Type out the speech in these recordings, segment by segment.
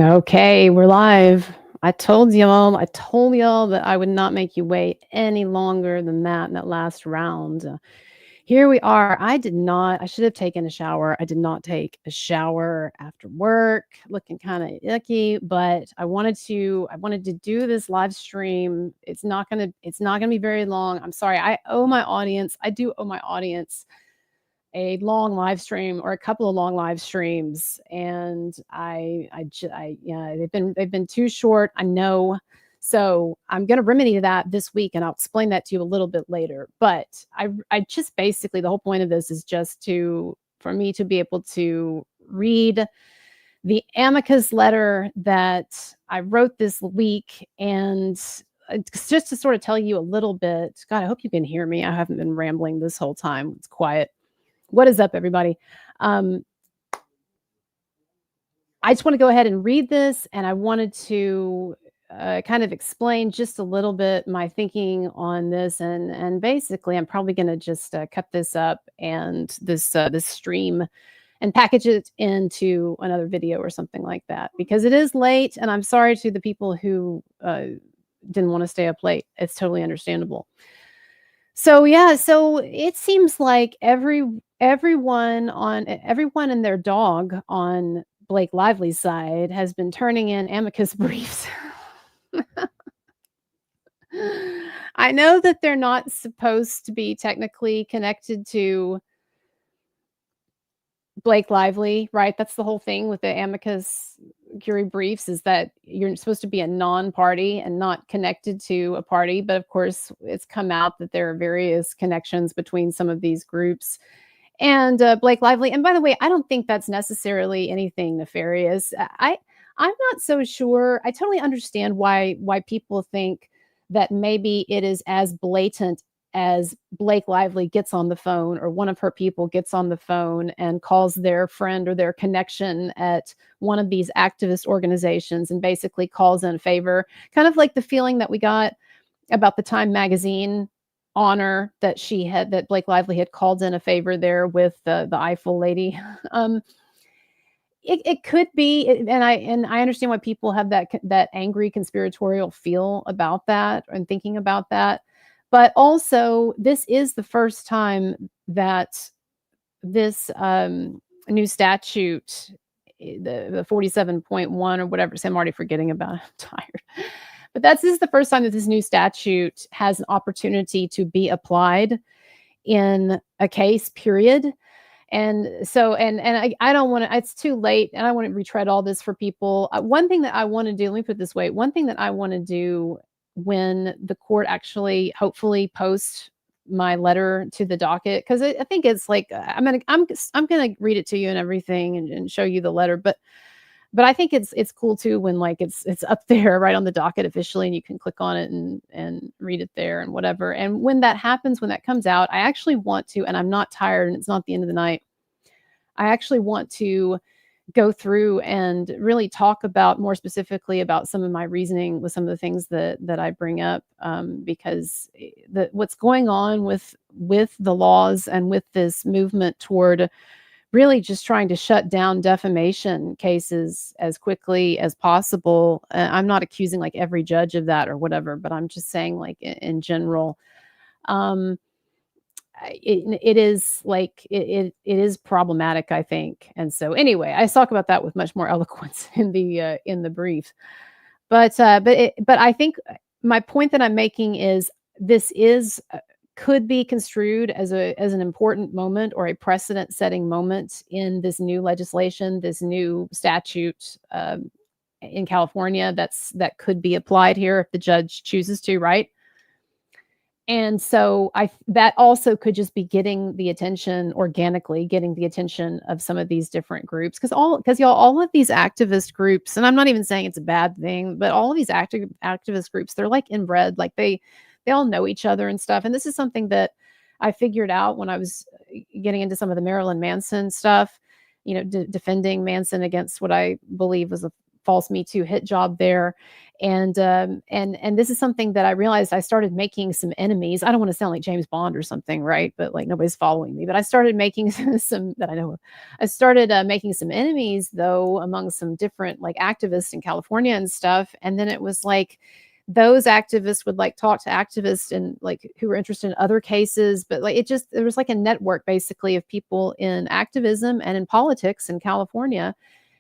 Okay, we're live. I told y'all that I would not make you wait any longer than that in that last round. Here we are. I should have taken a shower. I did not take a shower after work, looking kind of icky, but I wanted to do this live stream. It's not gonna be very long. I'm sorry. I do owe my audience a long live stream or a couple of long live streams, and yeah, they've been too short, I know. So I'm going to remedy that this week, and I'll explain that to you a little bit later. But I just basically, the whole point of this is just for me to be able to read the amicus letter that I wrote this week, and just to sort of tell you a little bit. God, I hope you can hear me. I haven't been rambling this whole time. It's quiet. What is up, everybody? I just want to go ahead and read this, and I wanted to kind of explain just a little bit my thinking on this, and basically, I'm probably going to just cut this up and this stream and package it into another video or something like that, because it is late, and I'm sorry to the people who didn't want to stay up late. It's totally understandable. So yeah, so it seems like everyone and their dog on Blake Lively's side has been turning in amicus briefs. I know that they're not supposed to be technically connected to Blake Lively, right? That's the whole thing with the Amicus Curiae briefs, is that you're supposed to be a non-party and not connected to a party. But of course, it's come out that there are various connections between some of these groups and Blake Lively. And by the way, I don't think that's necessarily anything nefarious. I'm not so sure. I totally understand why people think that maybe it is as blatant as Blake Lively gets on the phone, or one of her people gets on the phone and calls their friend or their connection at one of these activist organizations and basically calls in a favor, kind of like the feeling that we got about the Time magazine honor that Blake Lively had called in a favor there with the Eiffel lady. It could be, and I understand why people have that angry conspiratorial feel about that and thinking about that. But also, this is the first time that this new statute, the 47.1 or whatever, so I'm already forgetting about it. I'm tired. But this is the first time that this new statute has an opportunity to be applied in a case, period. And so, and I don't want to, it's too late, and I want to retread all this for people. One thing that I want to do, let me put it this way, one thing that I want to do when the court actually hopefully posts my letter to the docket, because I think it's like, I'm gonna read it to you and everything, and show you the letter, but I think it's cool too when like it's up there right on the docket officially, and you can click on it and read it there and whatever. And when that happens, when that comes out, I actually want to, and I'm not tired and it's not the end of the night, I actually want to go through and really talk about more specifically about some of my reasoning with some of the things that I bring up, because what's going on with the laws and with this movement toward really just trying to shut down defamation cases as quickly as possible. I'm not accusing like every judge of that or whatever, but I'm just saying like in general, it is like it is problematic, I think. And so anyway, I talk about that with much more eloquence in the brief. But I think my point that I'm making is this could be construed as an important moment or a precedent-setting moment in this new legislation, this new statute in California that could be applied here if the judge chooses to, right? And so that also could just be getting the attention organically, getting the attention of some of these different groups, because all of these activist groups, and I'm not even saying it's a bad thing, but all of these activist groups, they're like inbred, like they all know each other and stuff. And this is something that I figured out when I was getting into some of the Marilyn Manson stuff, defending Manson against what I believe was a false Me Too hit job there. And this is something that I realized I started making some enemies. I don't want to sound like James Bond or something, right? But like nobody's following me. But I started making some that I know of. I started making some enemies though among some different like activists in California and stuff. And then it was like those activists would like talk to activists and like who were interested in other cases, but like it just there was like a network basically of people in activism and in politics in California,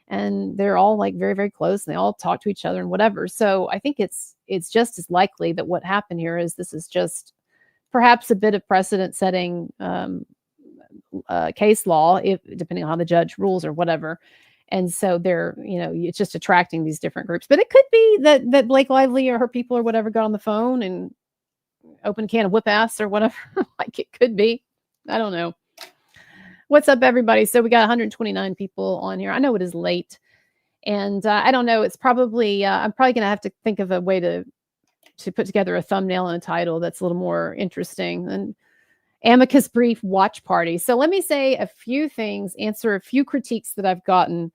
and they're all like very very close and they all talk to each other and whatever. So I think it's just as likely that what happened here is this is just perhaps a bit of precedent setting case law, if depending on how the judge rules or whatever. And so they're, it's just attracting these different groups. But it could be that Blake Lively or her people or whatever got on the phone and opened a can of whip ass or whatever. Like it could be. I don't know. What's up, everybody? So we got 129 people on here. I know it is late, and I don't know. It's probably I'm probably gonna have to think of a way to put together a thumbnail and a title that's a little more interesting than Amicus Brief Watch Party. So let me say a few things, answer a few critiques that I've gotten,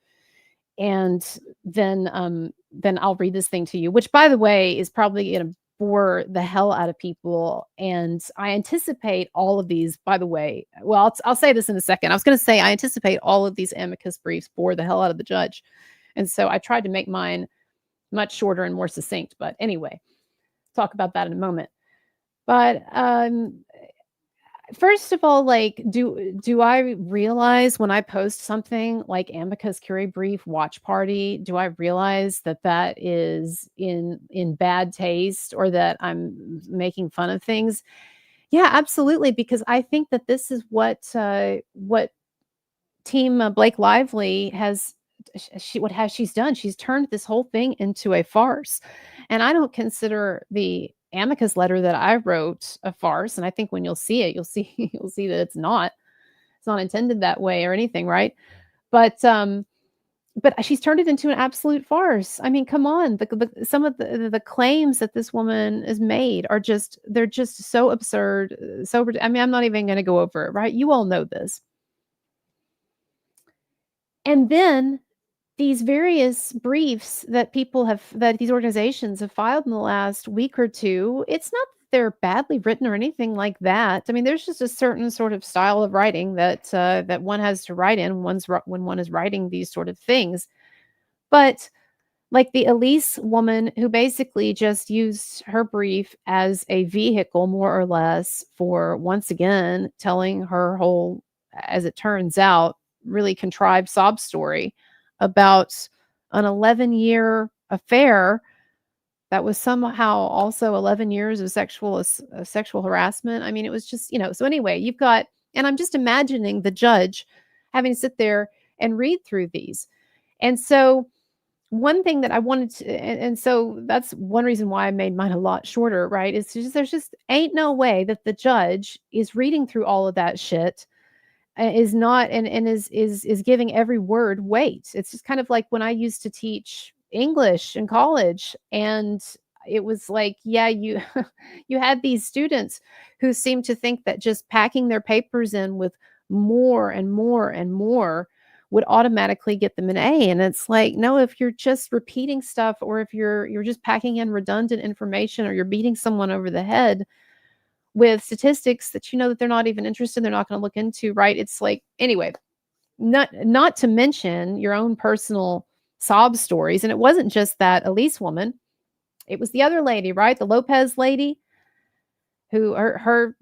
and then I'll read this thing to you, which by the way is probably going to bore the hell out of people. And I anticipate all of these, by the way. Well, I'll say this in a second. I was going to say I anticipate all of these amicus briefs bore the hell out of the judge. And so I tried to make mine much shorter and more succinct. But anyway, talk about that in a moment. But first of all, like, do I realize when I post something like Amicus Curiae Brief Watch Party, do I realize that that is in bad taste or that I'm making fun of things? Yeah, absolutely, because I think that this is what Team Blake Lively has she's done. She's turned this whole thing into a farce, and I don't consider the amicus letter that I wrote a farce. And I think when you'll see it, you'll see that it's not intended that way or anything, right? But she's turned it into an absolute farce. I mean, come on, some of the claims that this woman has made are they're just so absurd. I mean, I'm not even going to go over it, right? You all know this. And then these various briefs that these organizations have filed in the last week or two, it's not that they're badly written or anything like that. I mean, there's just a certain sort of style of writing that one has to write in when one is writing these sort of things. But like the Elise woman who basically just used her brief as a vehicle, more or less, for once again telling her whole, as it turns out, really contrived sob story about an 11-year affair that was somehow also 11 years of sexual harassment. I mean, it was just, so anyway, you've got, and I'm just imagining the judge having to sit there and read through these. And so one thing that I wanted to, and so that's one reason why I made mine a lot shorter, right? Is just, there's just ain't no way that the judge is reading through all of that shit is not and is giving every word weight. It's just kind of like when I used to teach English in college, and it was like, yeah, you you had these students who seemed to think that just packing their papers in with more and more and more would automatically get them an A. And it's like, no, if you're just repeating stuff, or if you're just packing in redundant information, or you're beating someone over the head with statistics that that they're not even interested, they're not going to look into, right? It's like, anyway, not to mention your own personal sob stories. And it wasn't just that Elise woman, it was the other lady, right? The Lopez lady, who her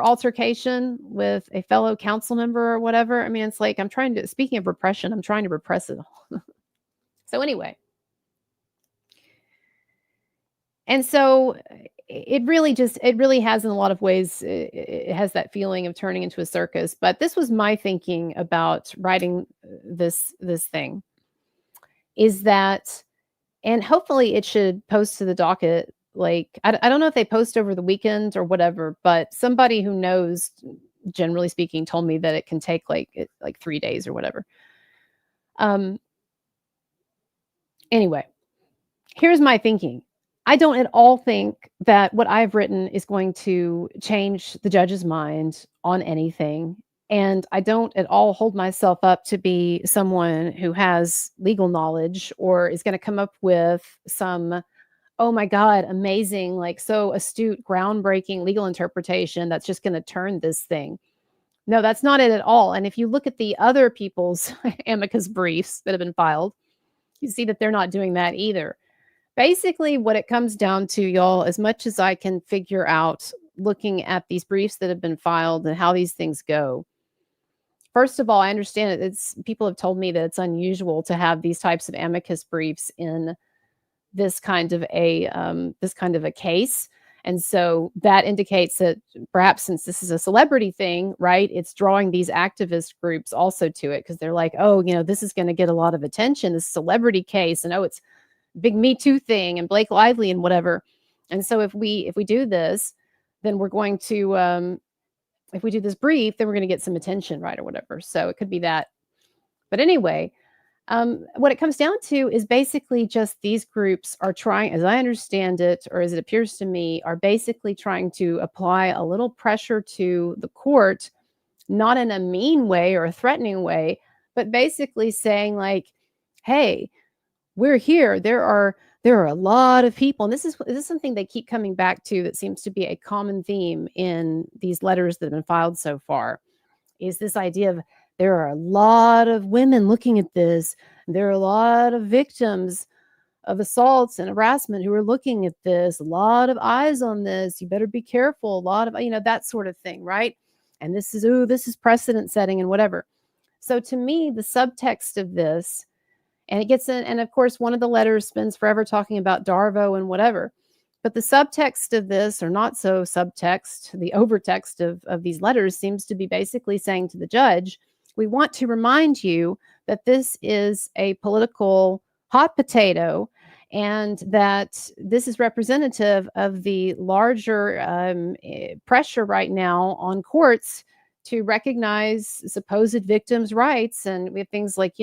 altercation with a fellow council member or whatever. I mean, it's like, speaking of repression, I'm trying to repress it all. So anyway, and so it really has, in a lot of ways, it has that feeling of turning into a circus. But this was my thinking about writing this thing, is that, and hopefully it should post to the docket. Like, I don't know if they post over the weekend or whatever, but somebody who knows, generally speaking, told me that it can take like 3 days or whatever. Anyway, here's my thinking. I don't at all think that what I've written is going to change the judge's mind on anything. And I don't at all hold myself up to be someone who has legal knowledge or is going to come up with some, oh my God, amazing, like so astute, groundbreaking legal interpretation that's just going to turn this thing. No, that's not it at all. And if you look at the other people's amicus briefs that have been filed, you see that they're not doing that either. Basically, what it comes down to, y'all, as much as I can figure out looking at these briefs that have been filed and how these things go. First of all, I understand it. It's people have told me that it's unusual to have these types of amicus briefs in this kind of a case. And so that indicates that perhaps since this is a celebrity thing, right, it's drawing these activist groups also to it because they're like, oh, this is going to get a lot of attention, this celebrity case, and oh, it's big Me Too thing and Blake Lively and whatever. And so if we do this, then we're going to if we do this brief, then we're going to get some attention, right, or whatever. So it could be that. But anyway, what it comes down to is basically just these groups are trying, as I understand it, or as it appears to me, are basically trying to apply a little pressure to the court, not in a mean way or a threatening way, but basically saying like, hey, we're here. There are a lot of people, and this is something they keep coming back to that seems to be a common theme in these letters that have been filed so far, is this idea of there are a lot of women looking at this. There are a lot of victims of assaults and harassment who are looking at this. A lot of eyes on this. You better be careful. A lot of, that sort of thing, right? And this is precedent setting and whatever. So to me, the subtext of this, and it gets in, and of course, one of the letters spends forever talking about Darvo and whatever. But the subtext of this, or not so subtext, the overtext of these letters seems to be basically saying to the judge, we want to remind you that this is a political hot potato and that this is representative of the larger pressure right now on courts to recognize supposed victims' rights. And we have things like,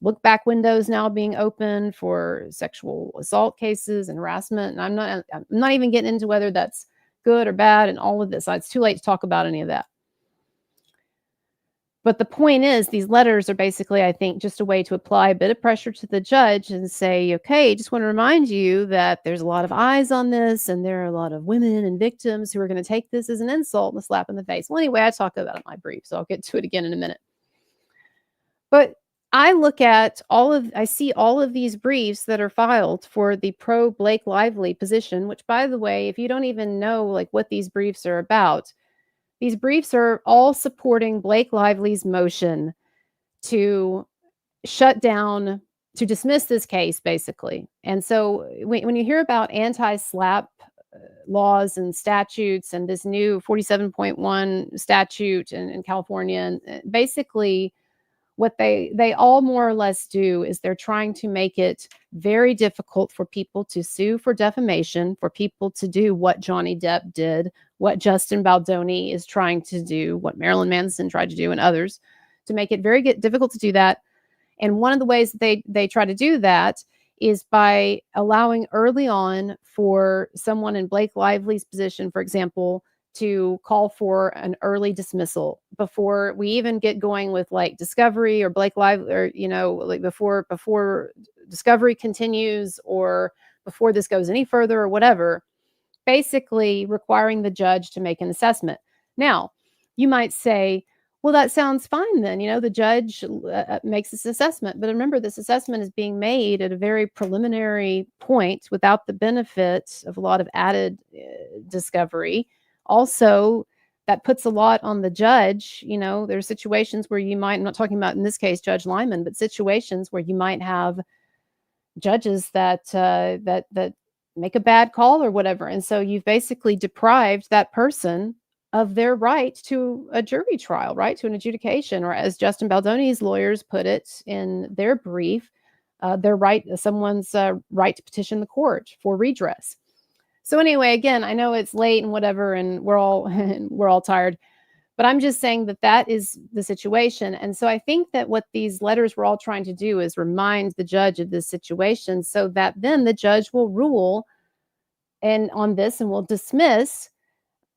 look back windows now being open for sexual assault cases and harassment. And I'm not even getting into whether that's good or bad and all of this. It's too late to talk about any of that. But the point is, these letters are basically, I think, just a way to apply a bit of pressure to the judge and say, okay, just want to remind you that there's a lot of eyes on this and there are a lot of women and victims who are going to take this as an insult and a slap in the face. Well, anyway, I talk about it in my brief, so I'll get to it again in a minute. But I see all of these briefs that are filed for the pro Blake Lively position, which, by the way, if you don't even know like what these briefs are about, these briefs are all supporting Blake Lively's motion to dismiss this case, basically. And so when you hear about anti-SLAPP laws and statutes and this new 47.1 statute in California, and basically what they all more or less do is they're trying to make it very difficult for people to sue for defamation, for people to do what Johnny Depp did, what Justin Baldoni is trying to do, what Marilyn Manson tried to do, and others, to make it very difficult to do that. And one of the ways that they try to do that is by allowing early on for someone in Blake Lively's position, for example, to call for an early dismissal before we even get going with like discovery or Blake Lively, or like before discovery continues or before this goes any further or whatever, basically requiring the judge to make an assessment. Now, you might say, well, that sounds fine then, the judge makes this assessment. But remember, this assessment is being made at a very preliminary point without the benefit of a lot of added discovery. Also, that puts a lot on the judge. There are situations where you might, I'm not talking about in this case Judge Lyman, but situations where you might have judges that make a bad call or whatever. And so you've basically deprived that person of their right to a jury trial, right, to an adjudication, or as Justin Baldoni's lawyers put it in their brief, someone's right to petition the court for redress. So anyway, again, I know it's late and whatever, and we're all tired, but I'm just saying that is the situation. And so I think that what these letters were all trying to do is remind the judge of this situation so that then the judge will rule on this and will dismiss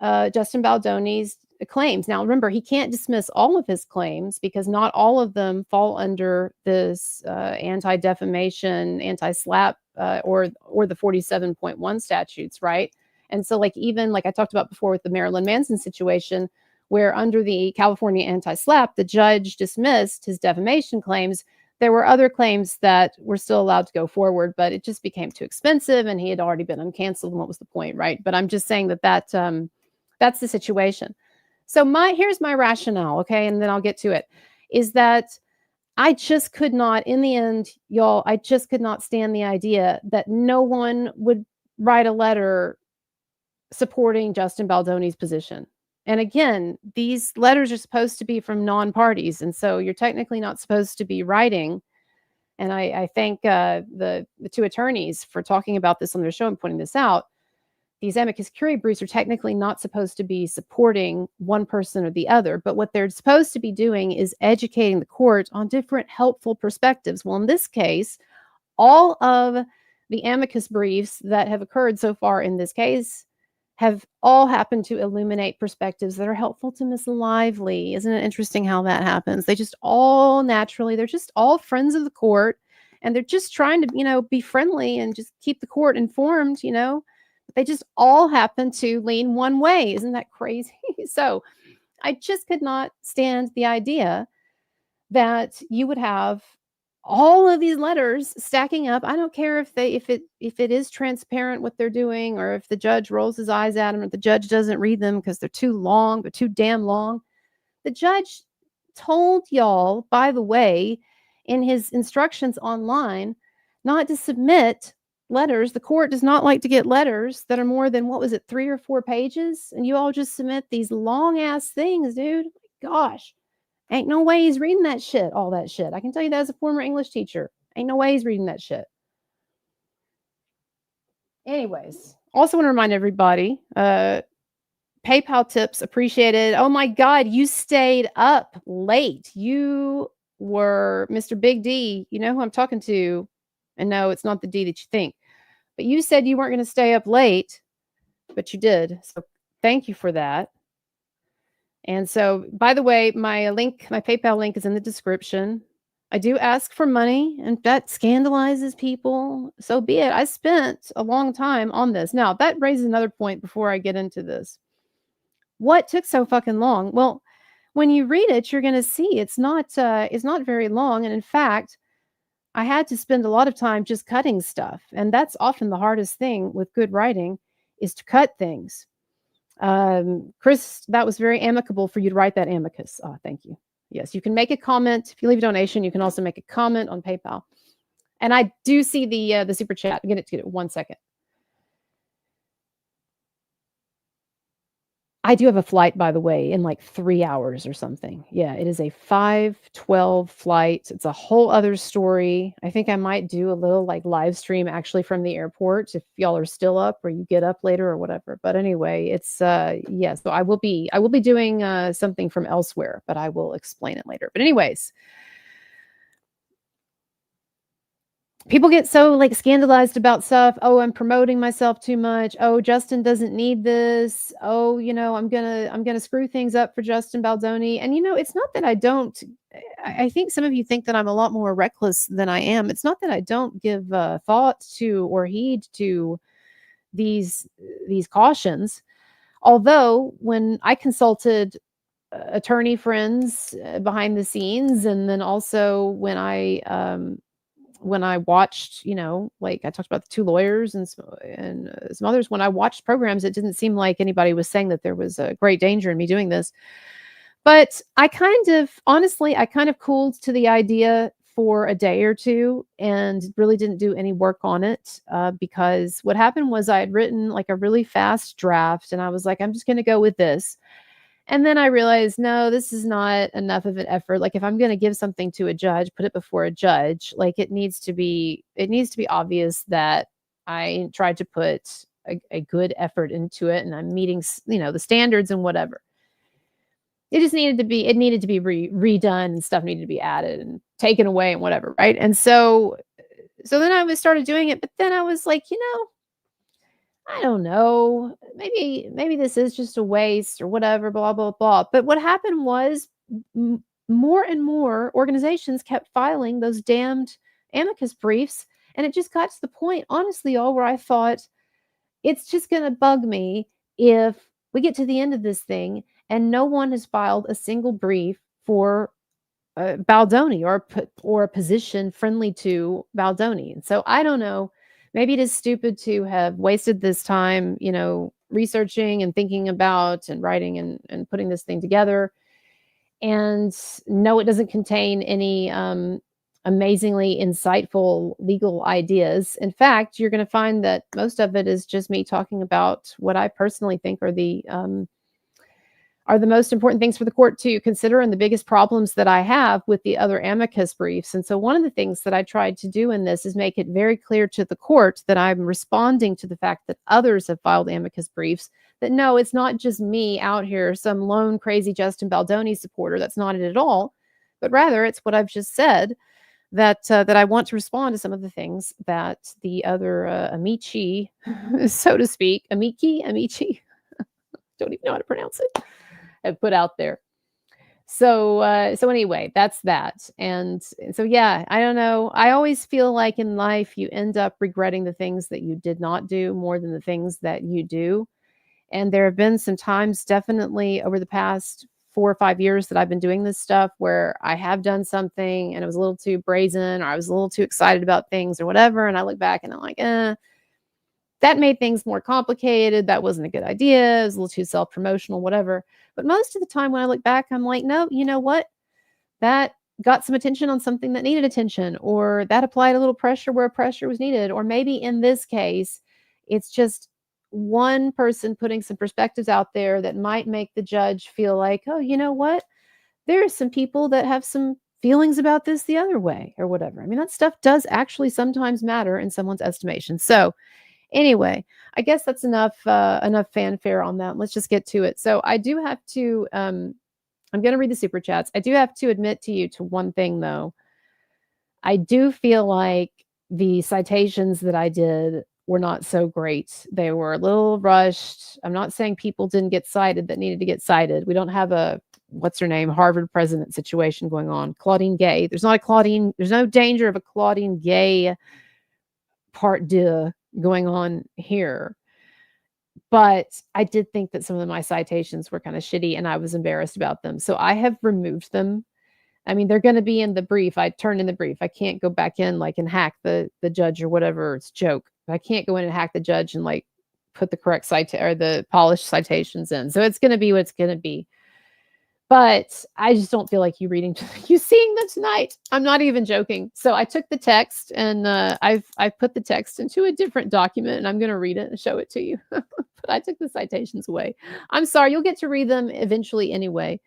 Justin Baldoni's claims. Now, remember, he can't dismiss all of his claims because not all of them fall under this anti-defamation, anti-SLAPP, or the 47.1 statutes, right? And so, like, even like I talked about before with the Marilyn Manson situation, where under the California anti-SLAPP, the judge dismissed his defamation claims. There were other claims that were still allowed to go forward, but it just became too expensive, and he had already been uncanceled. And what was the point, right? But I'm just saying that that's the situation. So here's my rationale, okay, and then I'll get to it, is that I just could not, in the end, y'all, I just could not stand the idea that no one would write a letter supporting Justin Baldoni's position. And again, these letters are supposed to be from non-parties, and so you're technically not supposed to be writing. And I thank the two attorneys for talking about this on their show and pointing this out. These Amicus Curiae briefs are technically not supposed to be supporting one person or the other, but what they're supposed to be doing is educating the court on different helpful perspectives. Well, in this case, all of the amicus briefs that have occurred so far in this case have all happened to illuminate perspectives that are helpful to Miss Lively. Isn't it interesting how that happens? They just all naturally, they're just all friends of the court, and they're just trying to, be friendly and just keep the court informed, but they just all happen to lean one way. Isn't that crazy? So I just could not stand the idea that you would have all of these letters stacking up. I don't care if it is transparent what they're doing, or if the judge rolls his eyes at them, or the judge doesn't read them because they're too long, they're too damn long. The judge told y'all, by the way, in his instructions online, not to submit letters. The court does not like to get letters that are more than, 3 or 4 pages, and you all just submit these long ass things, dude. Gosh. Ain't no way he's reading that shit, all that shit. I can tell you that as a former English teacher. Ain't no way he's reading that shit. Anyways, also want to remind everybody, PayPal tips appreciated. Oh my God, you stayed up late. You were Mr. Big D. You know who I'm talking to. And no, it's not the D that you think. But you said you weren't going to stay up late, but you did. So thank you for that. And so, by the way, my PayPal link is in the description. I do ask for money, and that scandalizes people. So be it. I spent a long time on this. Now, that raises another point before I get into this. What took so fucking long? Well, when you read it, you're going to see it's not very long. And in fact, I had to spend a lot of time just cutting stuff. And that's often the hardest thing with good writing, is to cut things. Chris, that was very amicable for you to write that amicus. Oh, thank you. Yes, you can make a comment. If you leave a donation, you can also make a comment on PayPal. And I do see the super chat. Get it 1 second. I do have a flight, by the way, in like 3 hours or something. Yeah, it is a 5:12 flight. It's a whole other story. I think I might do a little like live stream actually from the airport if y'all are still up, or you get up later or whatever. But anyway, it's yeah, so I will be doing something from elsewhere, but I will explain it later. But anyways, people get so like scandalized about stuff. Oh, I'm promoting myself too much. Oh, Justin doesn't need this. Oh, I'm gonna screw things up for Justin Baldoni. And it's not that I don't. I think some of you think that I'm a lot more reckless than I am. It's not that I don't give thought to or heed to these cautions. Although when I consulted attorney friends behind the scenes, and then also when I watched, like I talked about the 2 lawyers and some others, when I watched programs, it didn't seem like anybody was saying that there was a great danger in me doing this. But I kind of cooled to the idea for a day or two and really didn't do any work on it because what happened was I had written like a really fast draft, and I was like, I'm just going to go with this. And then I realized, no, this is not enough of an effort. Like if I'm going to give something to a judge, put it before a judge, like it needs to be obvious that I tried to put a good effort into it, and I'm meeting, the standards and whatever. It needed to be redone, and stuff needed to be added and taken away and whatever. Right. And so then I started doing it, but then I was like, I don't know. Maybe this is just a waste or whatever, blah blah blah. But what happened was more and more organizations kept filing those damned amicus briefs, and it just got to the point, honestly, all where I thought it's just going to bug me if we get to the end of this thing and no one has filed a single brief for Baldoni or a position friendly to Baldoni. And so I don't know. Maybe it is stupid to have wasted this time, researching and thinking about and writing and putting this thing together. And no, it doesn't contain any amazingly insightful legal ideas. In fact, you're going to find that most of it is just me talking about what I personally think are the most important things for the court to consider and the biggest problems that I have with the other amicus briefs. And so one of the things that I tried to do in this is make it very clear to the court that I'm responding to the fact that others have filed amicus briefs, that no, it's not just me out here, some lone crazy Justin Baldoni supporter. That's not it at all. But rather, it's what I've just said, that I want to respond to some of the things that the other amici, so to speak, amici, don't even know how to pronounce it, have put out there. So anyway, that's that. And so yeah, I don't know. I always feel like in life you end up regretting the things that you did not do more than the things that you do. And there have been some times definitely over the past 4 or 5 years that I've been doing this stuff where I have done something and it was a little too brazen or I was a little too excited about things or whatever. And I look back and I'm like, that made things more complicated. That wasn't a good idea. It was a little too self-promotional, whatever. But most of the time when I look back, I'm like, no, you know what? That got some attention on something that needed attention, or that applied a little pressure where pressure was needed. Or maybe in this case, it's just one person putting some perspectives out there that might make the judge feel like, oh, you know what? There are some people that have some feelings about this the other way, or whatever. I mean, that stuff does actually sometimes matter in someone's estimation. So, anyway, I guess that's enough fanfare on that. Let's just get to it. So I do have to I'm going to read the super chats. I do have to admit to you to one thing though. I do feel like the citations that I did were not so great. They were a little rushed. I'm not saying people didn't get cited that needed to get cited. We don't have a what's her name Harvard president situation going on. Claudine Gay. There's no danger of a Claudine Gay part deux going on here. But I did think that some of my citations were kind of shitty and I was embarrassed about them. So I have removed them. I mean, they're going to be in the brief. I turned in the brief. I can't go back in like and hack the judge or whatever. It's a joke. I can't go in and hack the judge and like put the correct or the polished citations in. So it's going to be what it's going to be. But I just don't feel like you seeing them tonight. I'm not even joking. So I took the text and I've put the text into a different document and I'm going to read it and show it to you. But I took the citations away. I'm sorry. You'll get to read them eventually anyway.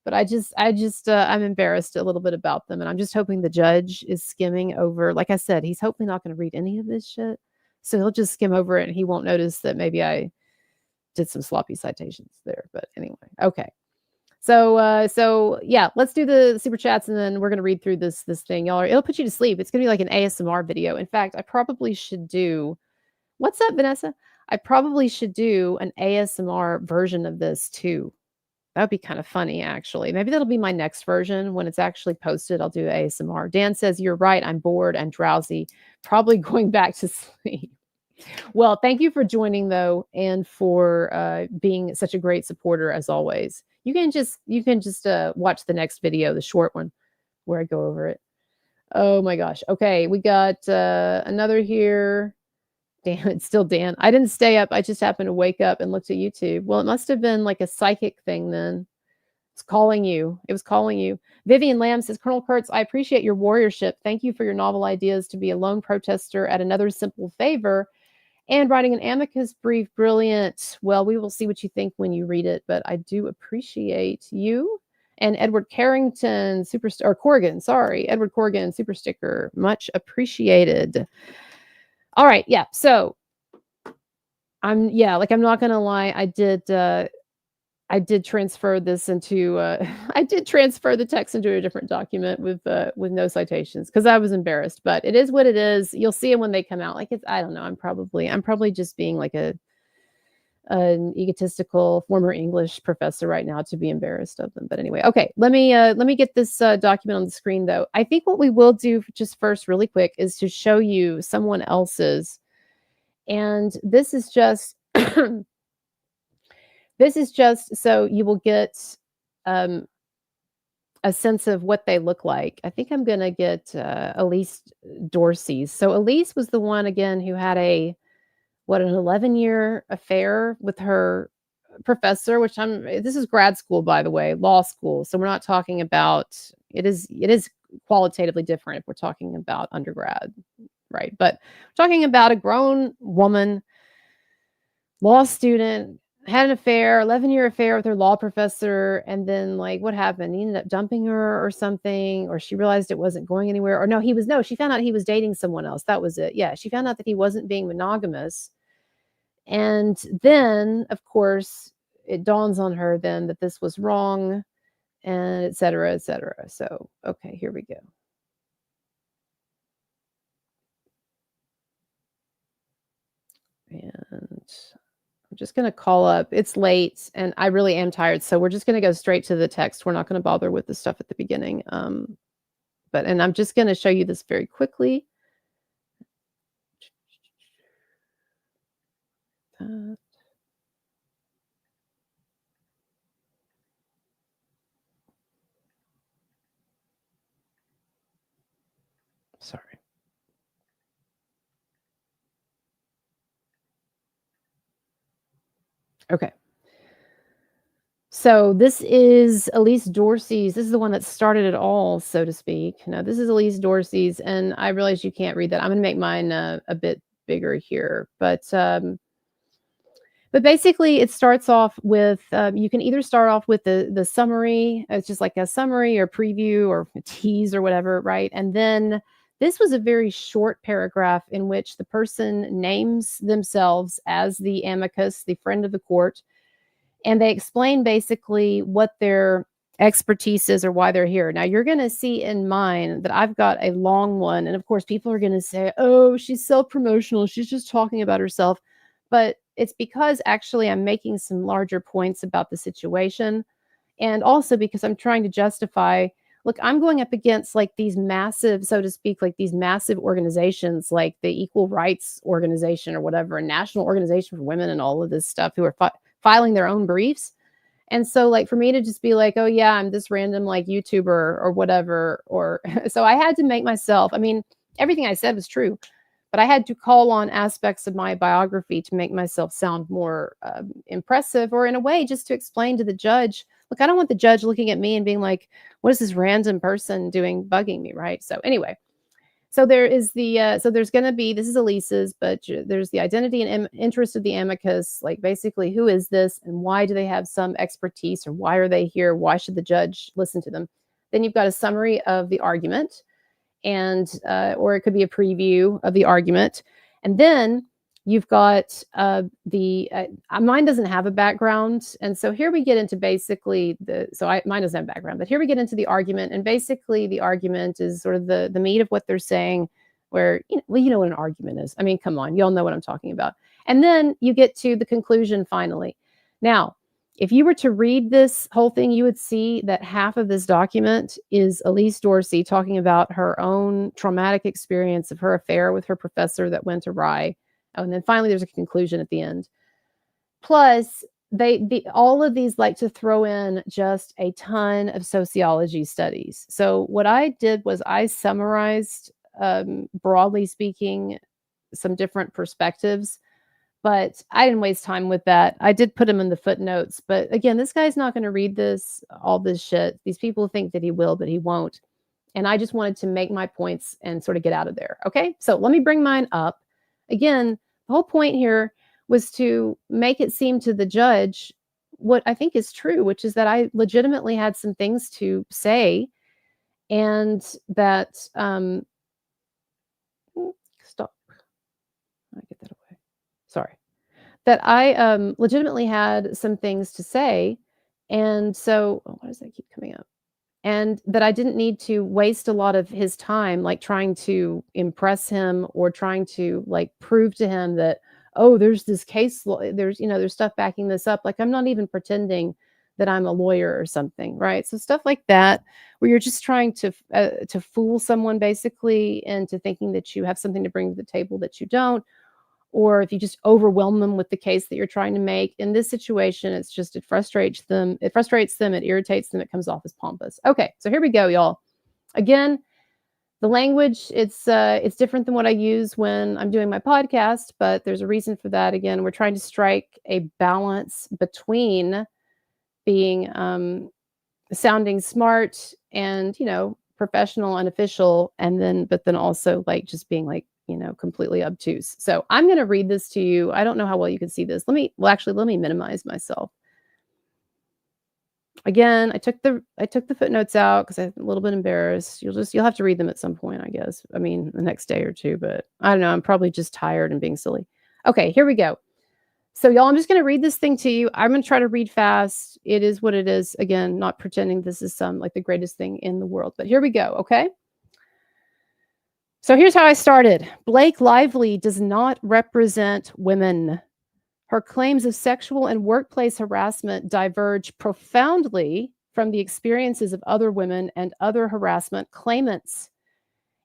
But I'm embarrassed a little bit about them. And I'm just hoping the judge is skimming over. Like I said, he's hopefully not going to read any of this shit. So he'll just skim over it and he won't notice that maybe I did some sloppy citations there. But anyway, okay. So yeah, let's do the super chats and then we're gonna read through this thing. It'll put you to sleep. It's gonna be like an ASMR video. In fact, I probably should do. What's up, Vanessa? I probably should do an ASMR version of this too. That would be kind of funny, actually. Maybe that'll be my next version when it's actually posted. I'll do ASMR. Dan says you're right. I'm bored and drowsy. Probably going back to sleep. Well, thank you for joining though, and for being such a great supporter as always. You can just watch the next video, the short one, where I go over it. Oh my gosh. Okay, we got another here. Damn, it's still Dan. I didn't stay up. I just happened to wake up and looked at YouTube. Well, it must have been like a psychic thing then. It's calling you. It was calling you. Vivian Lamb says, Colonel Kurtz, I appreciate your warriorship. Thank you for your novel ideas to be a lone protester at another simple favor. And writing an amicus brief, brilliant. Well, we will see what you think when you read it, but I do appreciate you. And Edward Carrington, or Corrigan, sorry, Edward Corrigan, super sticker, much appreciated. All right, yeah. So I'm not gonna lie, I I did transfer this into, I did transfer the text into a different document with no citations because I was embarrassed, but it is what it is. You'll see them when they come out. Like, it's I don't know, I'm probably just being like an egotistical former English professor right now to be embarrassed of them. But anyway, okay, let me get this document on the screen though. I think what we will do just first, really quick, is to show you someone else's, and this is just this is just so you will get um, a sense of what they look like. I think I'm gonna get Elise Dorsey's. So Elise was the one again who had an 11-year affair with her professor, which this is grad school, by the way, law school. So we're not talking about it is qualitatively different if we're talking about undergrad, right? But we're talking about a grown woman, law student, had an affair, 11-year affair with her law professor, and then like what happened? He ended up dumping her or something, or she realized it wasn't going anywhere. Or no, she found out he was dating someone else. That was it. Yeah, she found out that he wasn't being monogamous. And then, of course, it dawns on her then that this was wrong, and et cetera, et cetera. So, okay, here we go. And I'm just going to call up. It's late, and I really am tired, so we're just going to go straight to the text. We're not going to bother with the stuff at the beginning. And I'm just going to show you this very quickly. Sorry. Okay. So this is Elise Dorsey's. This is the one that started it all, so to speak. Now, this is Elise Dorsey's, and I realize you can't read that. I'm going to make mine a bit bigger here, but basically, it starts off with you can either start off with the summary. It's just like a summary or preview or a tease or whatever, right? And then this was a very short paragraph in which the person names themselves as the amicus, the friend of the court, and they explain basically what their expertise is or why they're here. Now, you're going to see in mine that I've got a long one. And of course, people are going to say, oh, she's self promotional. She's just talking about herself. But it's because actually I'm making some larger points about the situation. And also because I'm trying to justify, look, I'm going up against like these massive, so to speak, like these massive organizations like the Equal Rights Organization or whatever, a national organization for women and all of this stuff who are filing their own briefs. And so like for me to just be like, oh yeah, I'm this random like YouTuber or whatever, or so I had to make myself, I mean, everything I said was true, but I had to call on aspects of my biography to make myself sound more impressive, or in a way just to explain to the judge, look, I don't want the judge looking at me and being like, what is this random person doing bugging me, right? So anyway, so there is so there's going to be, this is Elise's, but there's the identity and interest of the amicus, like basically who is this and why do they have some expertise, or why are they here? Why should the judge listen to them? Then you've got a summary of the argument, and or it could be a preview of the argument. And then you've got mine doesn't have a background, and so here we get into basically mine doesn't have a background, but here we get into the argument, and basically the argument is sort of the meat of what they're saying, where you know what an argument is. I mean, come on, you all know what I'm talking about. And then you get to the conclusion finally. Now, if you were to read this whole thing, you would see that half of this document is Elise Dorsey talking about her own traumatic experience of her affair with her professor that went awry. Oh, and then finally, there's a conclusion at the end. Plus, all of these like to throw in just a ton of sociology studies. So what I did was I summarized, broadly speaking, some different perspectives, but I didn't waste time with that. I did put him in the footnotes, but again, this guy's not going to read all this shit. These people think that he will, but he won't. And I just wanted to make my points and sort of get out of there. Okay, so let me bring mine up. Again, the whole point here was to make it seem to the judge what I think is true, which is that I legitimately had some things to say, and that stop. I get that away. Sorry. That I legitimately had some things to say, And so, why does that keep coming up? And that I didn't need to waste a lot of his time, like, trying to impress him or trying to, like, prove to him that, "Oh, there's this case law there's, there's stuff backing this up." Like, I'm not even pretending that I'm a lawyer or something, right? So stuff like that, where you're just trying to fool someone basically into thinking that you have something to bring to the table that you don't, or if you just overwhelm them with the case that you're trying to make. In this situation, it's just it frustrates them, it irritates them, it comes off as pompous. Okay, so here we go, y'all. Again, the language, it's different than what I use when I'm doing my podcast, but there's a reason for that. Again, we're trying to strike a balance between being sounding smart and, professional and official, and then also like just being like, completely obtuse. So I'm going to read this to you. I don't know how well you can see this. Let me minimize myself. Again, I took the footnotes out because I'm a little bit embarrassed. You'll have to read them at some point, I guess. I mean, the next day or two, but I don't know. I'm probably just tired and being silly. Okay, here we go. So y'all, I'm just going to read this thing to you. I'm going to try to read fast. It is what it is. Again, not pretending this is like the greatest thing in the world, but here we go. Okay. So here's how I started. Blake Lively does not represent women. Her claims of sexual and workplace harassment diverge profoundly from the experiences of other women and other harassment claimants.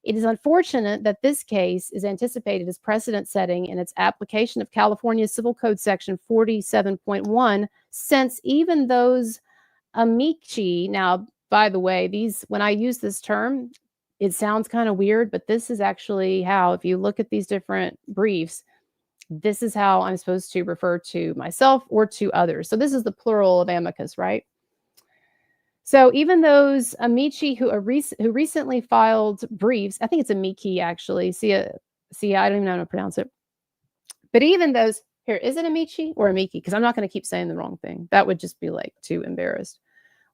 It is unfortunate that this case is anticipated as precedent setting in its application of California Civil Code Section 47.1, since even those amici, now, by the way, when I use this term, it sounds kind of weird, but this is actually how, if you look at these different briefs, this is how I'm supposed to refer to myself or to others. So this is the plural of amicus, right? So even those amici who recently filed briefs, I think it's amici actually. See, I don't even know how to pronounce it. But even those, here, is it amici or amici? Because I'm not going to keep saying the wrong thing. That would just be like too embarrassed.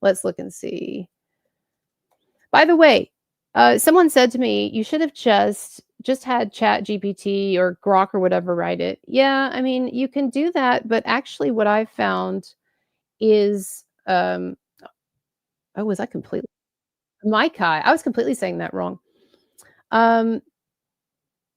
Let's look and see. By the way, someone said to me, you should have just had Chat GPT or Grok or whatever write it. Yeah, I mean, you can do that, but actually what I've found is, was I completely, Maikai, I was completely saying that wrong.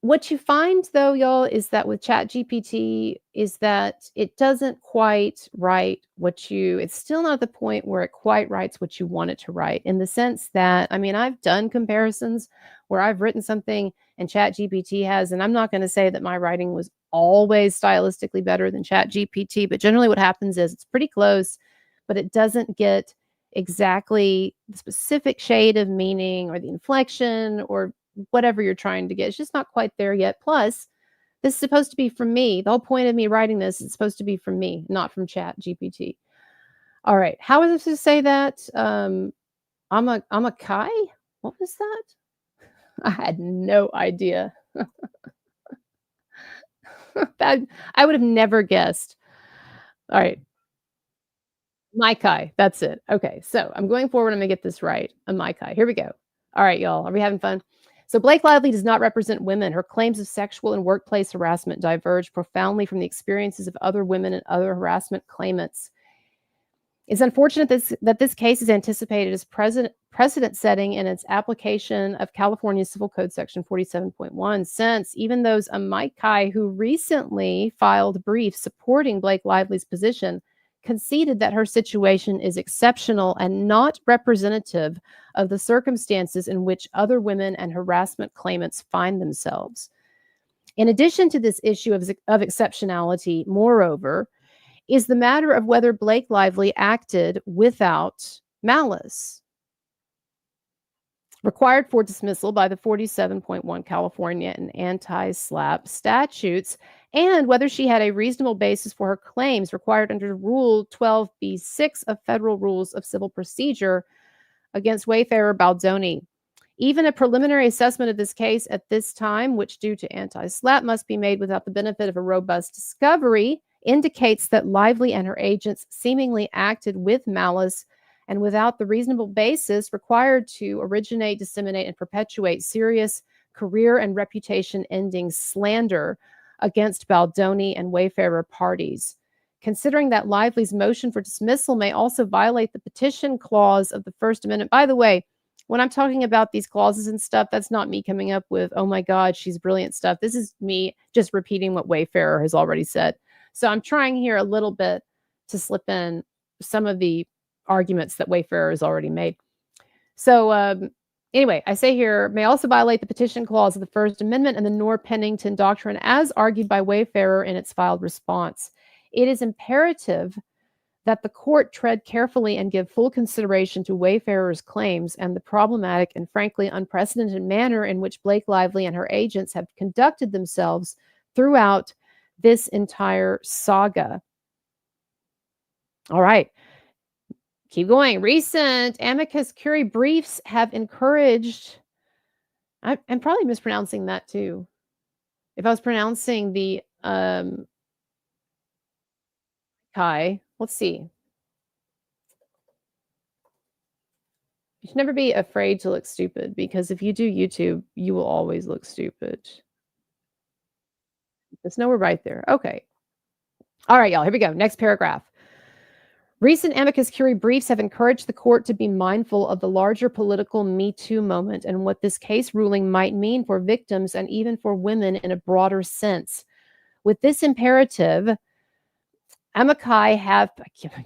What you find though, y'all, is that with Chat GPT is that it doesn't quite write it's still not at the point where it quite writes what you want it to write, in the sense that, I mean, I've done comparisons where I've written something and Chat GPT has, and I'm not going to say that my writing was always stylistically better than Chat GPT, but generally what happens is it's pretty close, but it doesn't get exactly the specific shade of meaning or the inflection or whatever you're trying to get. It's just not quite there yet. Plus, this is supposed to be from me. The whole point of me writing this is supposed to be from me, not from Chat GPT. All right. How was I supposed to say that? I'm a Kai? What was that? I had no idea. I would have never guessed. All right. Maikai. That's it. Okay. So I'm going forward. I'm going to get this right. A Maikai. Here we go. All right, y'all. Are we having fun? So Blake Lively does not represent women. Her claims of sexual and workplace harassment diverge profoundly from the experiences of other women and other harassment claimants. It's unfortunate that this case is anticipated as precedent setting in its application of California Civil Code Section 47.1, since even those amici who recently filed briefs supporting Blake Lively's position conceded that her situation is exceptional and not representative of the circumstances in which other women and harassment claimants find themselves. In addition to this issue of exceptionality, moreover, is the matter of whether Blake Lively acted without malice, required for dismissal by the 47.1 California and anti-SLAPP statutes, and whether she had a reasonable basis for her claims required under Rule 12b-6 of Federal Rules of Civil Procedure against Wayfarer Baldoni. Even a preliminary assessment of this case at this time, which due to anti-SLAPP must be made without the benefit of a robust discovery, indicates that Lively and her agents seemingly acted with malice and without the reasonable basis required to originate, disseminate, and perpetuate serious career and reputation-ending slander against Baldoni and Wayfarer parties. considering that Lively's motion for dismissal may also violate the petition clause of the First Amendment. By the way, when I'm talking about these clauses and stuff, that's not me coming up with, oh my God, she's brilliant stuff. This is me just repeating what Wayfarer has already said. So I'm trying here a little bit to slip in some of the arguments that Wayfarer has already made. So anyway, I say here, may also violate the petition clause of the First Amendment and the Noor-Pennington Doctrine as argued by Wayfarer in its filed response. It is imperative that the court tread carefully and give full consideration to Wayfarer's claims and the problematic and frankly unprecedented manner in which Blake Lively and her agents have conducted themselves throughout this entire saga. All right. Keep going. Recent Amicus Curiae briefs have encouraged, I'm probably mispronouncing that too. If I was pronouncing the Kai, let's see. You should never be afraid to look stupid, because if you do YouTube, you will always look stupid. Just know we're right there. Okay. All right, y'all, here we go. Next paragraph. Recent Amicus Curiae briefs have encouraged the court to be mindful of the larger political Me Too moment and what this case ruling might mean for victims and even for women in a broader sense. With this imperative, Amici have petitioned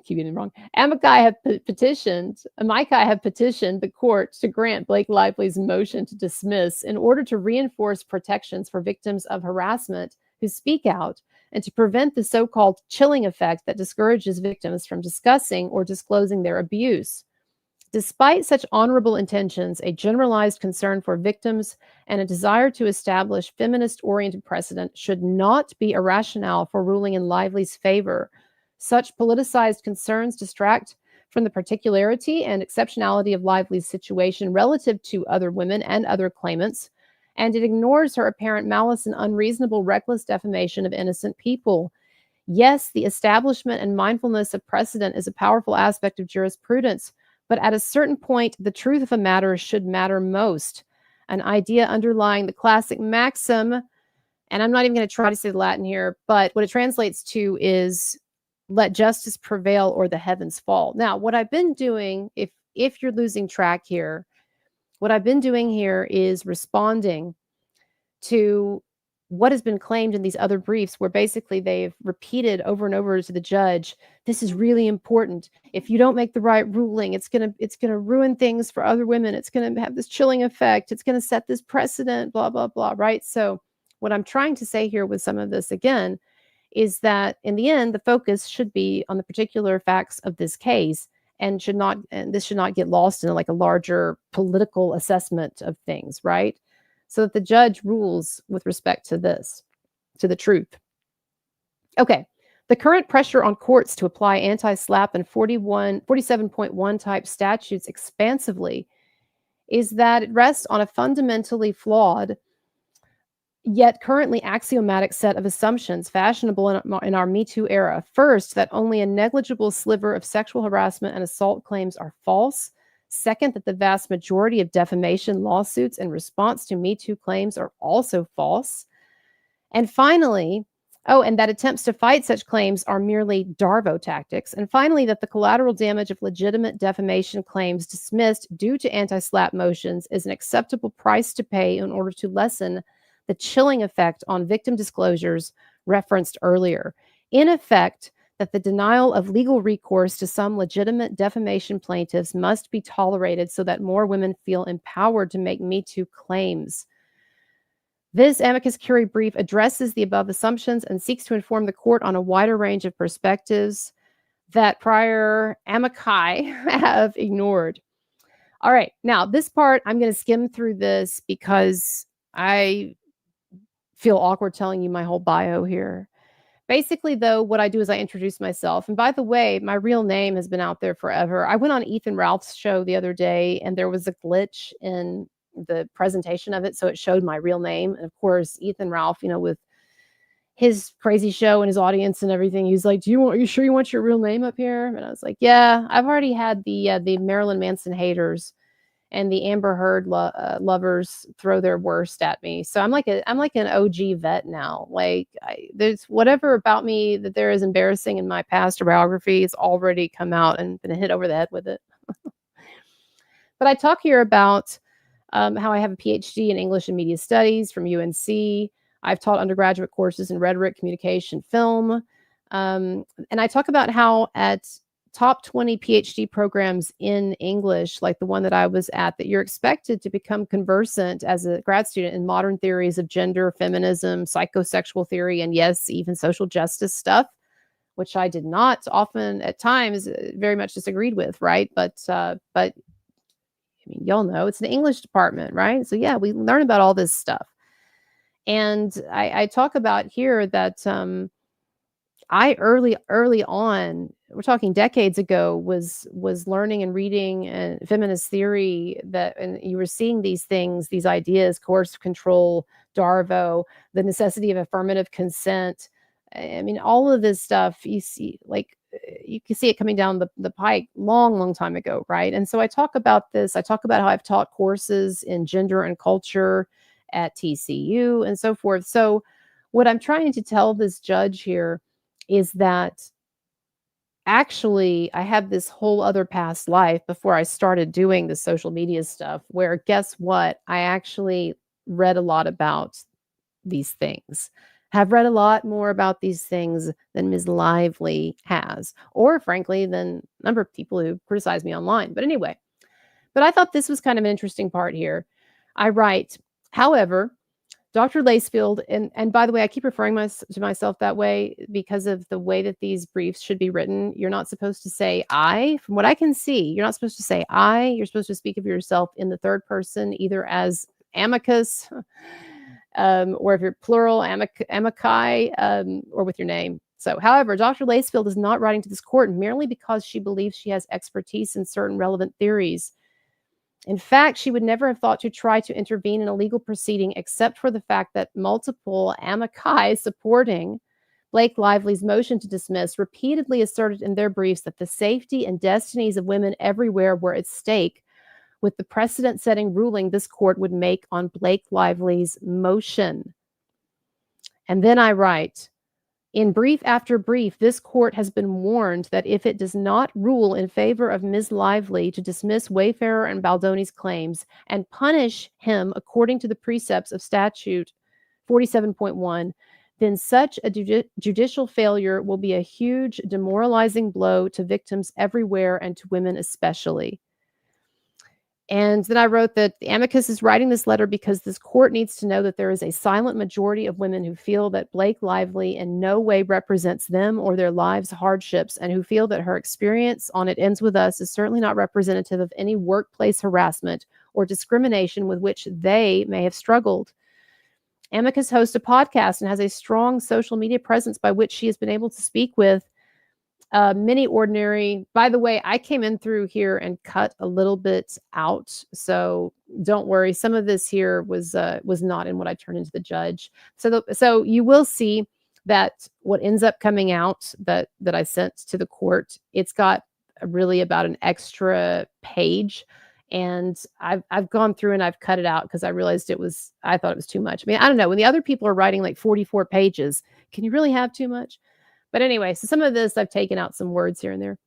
the court to grant Blake Lively's motion to dismiss in order to reinforce protections for victims of harassment who speak out and to prevent the so-called chilling effect that discourages victims from discussing or disclosing their abuse. Despite such honorable intentions, a generalized concern for victims and a desire to establish feminist-oriented precedent should not be a rationale for ruling in Lively's favor. Such politicized concerns distract from the particularity and exceptionality of Lively's situation relative to other women and other claimants, and it ignores her apparent malice and unreasonable, reckless defamation of innocent people. Yes, the establishment and mindfulness of precedent is a powerful aspect of jurisprudence, but at a certain point, the truth of a matter should matter most. An idea underlying the classic maxim, and I'm not even going to try to say the Latin here, but what it translates to is, let justice prevail or the heavens fall. Now, what I've been doing, if you're losing track here, what I've been doing here is responding to what has been claimed in these other briefs, where basically they've repeated over and over to the judge, this is really important. If you don't make the right ruling, it's gonna ruin things for other women. It's gonna have this chilling effect. It's gonna set this precedent, blah, blah, blah, right? So what I'm trying to say here with some of this, again, is that in the end, the focus should be on the particular facts of this case, and this should not get lost in like a larger political assessment of things, right? So that the judge rules with respect to this, to the truth. Okay, the current pressure on courts to apply anti-SLAPP and 47.1 type statutes expansively is that it rests on a fundamentally flawed, yet currently axiomatic set of assumptions fashionable in our Me Too era. First, that only a negligible sliver of sexual harassment and assault claims are false. Second, that the vast majority of defamation lawsuits in response to Me Too claims are also false. And finally, and that attempts to fight such claims are merely Darvo tactics. And finally, that the collateral damage of legitimate defamation claims dismissed due to anti-SLAPP motions is an acceptable price to pay in order to lessen the chilling effect on victim disclosures referenced earlier. In effect, that the denial of legal recourse to some legitimate defamation plaintiffs must be tolerated so that more women feel empowered to make Me Too claims. This Amicus Curiae brief addresses the above assumptions and seeks to inform the court on a wider range of perspectives that prior amici have ignored. All right, now this part, I'm going to skim through this because I feel awkward telling you my whole bio here. Basically, though, what I do is I introduce myself. And by the way, my real name has been out there forever. I went on Ethan Ralph's show the other day, and there was a glitch in the presentation of it, so it showed my real name. And of course, Ethan Ralph, with his crazy show and his audience and everything, he was like, are you sure you want your real name up here? And I was like, yeah, I've already had the Marilyn Manson haters and the Amber Heard lovers throw their worst at me. So I'm like an OG vet now. Like there's whatever about me that there is embarrassing in my past biography, it's already come out and been hit over the head with it. But I talk here about how I have a PhD in English and Media Studies from UNC. I've taught undergraduate courses in rhetoric, communication, film. And I talk about how at top 20 PhD programs in English, like the one that I was at, that you're expected to become conversant as a grad student in modern theories of gender, feminism, psychosexual theory, and yes, even social justice stuff, which I did not often at times very much disagreed with, right? But I mean, y'all know it's an English department, right? So yeah, we learn about all this stuff. And I talk about here that I early on, we're talking decades ago, was learning and reading feminist theory, and you were seeing these things, these ideas, coercive control, Darvo, the necessity of affirmative consent. I mean, all of this stuff you see, like you can see it coming down the pike long time ago, right? And so I talk about this. I talk about how I've taught courses in gender and culture at TCU and so forth. So what I'm trying to tell this judge here is that actually I have this whole other past life before I started doing the social media stuff, where guess what? I actually read a lot about these things, have read a lot more about these things than Ms. Lively has, or frankly, than a number of people who criticize me online. But anyway, but I thought this was kind of an interesting part here. I write, however, Dr. Lacefield, and by the way, I keep referring to myself that way because of the way that these briefs should be written. You're not supposed to say I. From what I can see, you're not supposed to say I. You're supposed to speak of yourself in the third person, either as amicus, or if you're plural, amici, or with your name. So, however, Dr. Lacefield is not writing to this court merely because she believes she has expertise in certain relevant theories. In fact, she would never have thought to try to intervene in a legal proceeding except for the fact that multiple amici supporting Blake Lively's motion to dismiss repeatedly asserted in their briefs that the safety and destinies of women everywhere were at stake with the precedent-setting ruling this court would make on Blake Lively's motion. And then I write, in brief after brief, this court has been warned that if it does not rule in favor of Ms. Lively to dismiss Wayfarer and Baldoni's claims and punish him according to the precepts of statute 47.1, then such a judicial failure will be a huge demoralizing blow to victims everywhere and to women especially. And then I wrote that the amicus is writing this letter because this court needs to know that there is a silent majority of women who feel that Blake Lively in no way represents them or their lives' hardships, and who feel that her experience on It Ends With Us is certainly not representative of any workplace harassment or discrimination with which they may have struggled. Amicus hosts a podcast and has a strong social media presence by which she has been able to speak with many ordinary. By the way, I came in through here and cut a little bit out, so don't worry. Some of this here was not in what I turned into the judge. So you will see that what ends up coming out that I sent to the court, it's got really about an extra page, and I've gone through and I've cut it out because I realized I thought it was too much. I mean, I don't know, when the other people are writing like 44 pages, can you really have too much? But anyway, so some of this I've taken out some words here and there.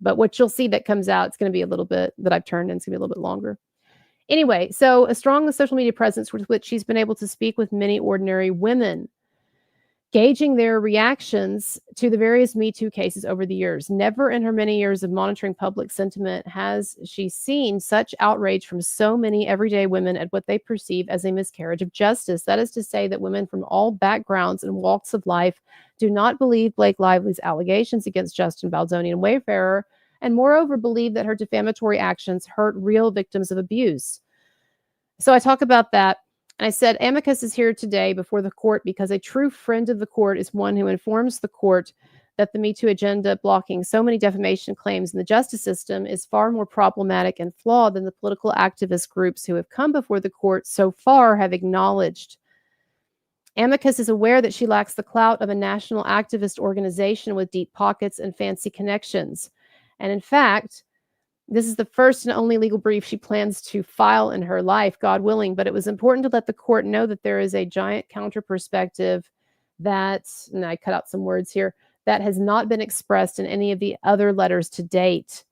But what you'll see that comes out, it's going to be a little bit that I've turned in. It's going to be a little bit longer. Anyway, so a strong social media presence with which she's been able to speak with many ordinary women, gauging their reactions to the various Me Too cases over the years. Never in her many years of monitoring public sentiment has she seen such outrage from so many everyday women at what they perceive as a miscarriage of justice. That is to say that women from all backgrounds and walks of life do not believe Blake Lively's allegations against Justin Baldoni and Wayfarer, and moreover believe that her defamatory actions hurt real victims of abuse. So I talk about that. And I said, amicus is here today before the court because a true friend of the court is one who informs the court that the Me Too agenda blocking so many defamation claims in the justice system is far more problematic and flawed than the political activist groups who have come before the court so far have acknowledged. Amicus is aware that she lacks the clout of a national activist organization with deep pockets and fancy connections. And in fact, This is the first and only legal brief she plans to file in her life, God willing, but it was important to let the court know that there is a giant counter perspective that, and I cut out some words here, that has not been expressed in any of the other letters to date.